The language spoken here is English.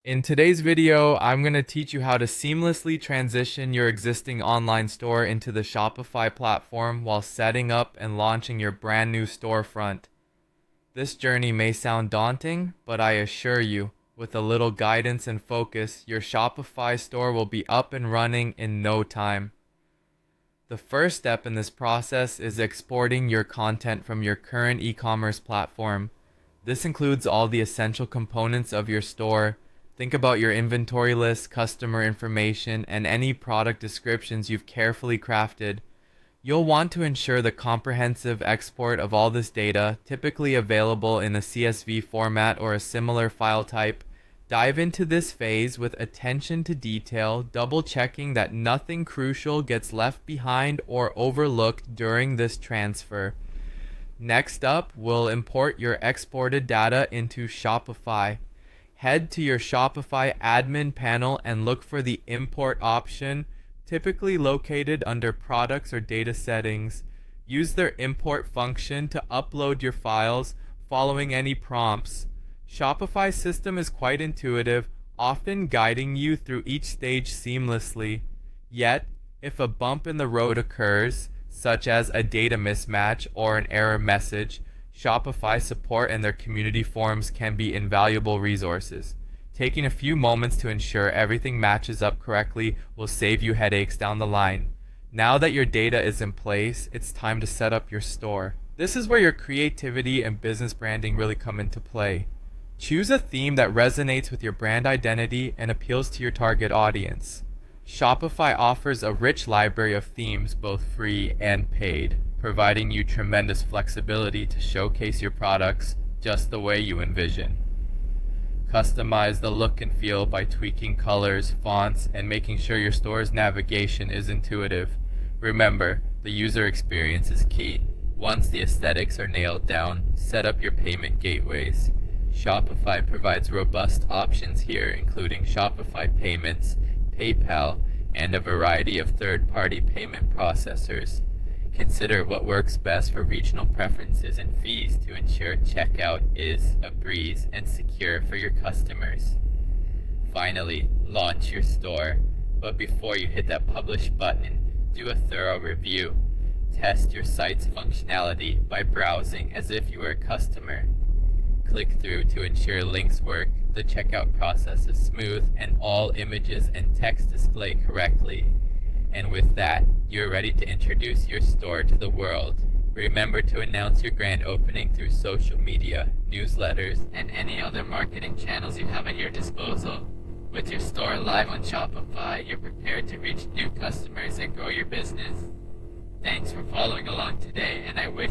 In today's video, I'm going to teach you how to seamlessly transition your existing online store into the Shopify platform while setting up and launching your brand new storefront. This journey may sound daunting, but I assure you, with a little guidance and focus, your Shopify store will be up and running in no time. The first step in this process is exporting your content from your current e-commerce platform. This includes all the essential components of your store. Think about your inventory list, customer information, and any product descriptions you've carefully crafted. You'll want to ensure the comprehensive export of all this data, typically available in a CSV format or a similar file type. Dive into this phase with attention to detail, double checking that nothing crucial gets left behind or overlooked during this transfer. Next up, we'll import your exported data into Shopify. Head to your Shopify admin panel and look for the import option, typically located under products or data settings. Use their import function to upload your files following any prompts. Shopify's system is quite intuitive, often guiding you through each stage seamlessly. Yet, if a bump in the road occurs, such as a data mismatch or an error message, Shopify support and their community forums can be invaluable resources. Taking a few moments to ensure everything matches up correctly will save you headaches down the line. Now that your data is in place, it's time to set up your store. This is where your creativity and business branding really come into play. Choose a theme that resonates with your brand identity and appeals to your target audience. Shopify offers a rich library of themes, both free and paid, providing you tremendous flexibility to showcase your products just the way you envision. Customize the look and feel by tweaking colors, fonts, and making sure your store's navigation is intuitive. Remember, the user experience is key. Once the aesthetics are nailed down, set up your payment gateways. Shopify provides robust options here, including Shopify Payments, PayPal, and a variety of third-party payment processors. Consider what works best for regional preferences and fees to ensure checkout is a breeze and secure for your customers. Finally, launch your store. But before you hit that publish button, do a thorough review. Test your site's functionality by browsing as if you were a customer. Click through to ensure links work, the checkout process is smooth, and all images and text display correctly. And with that, you're ready to introduce your store to the world. Remember to announce your grand opening through social media, newsletters, and any other marketing channels you have at your disposal. With your store live on Shopify, you're prepared to reach new customers and grow your business. Thanks for following along today, and I wish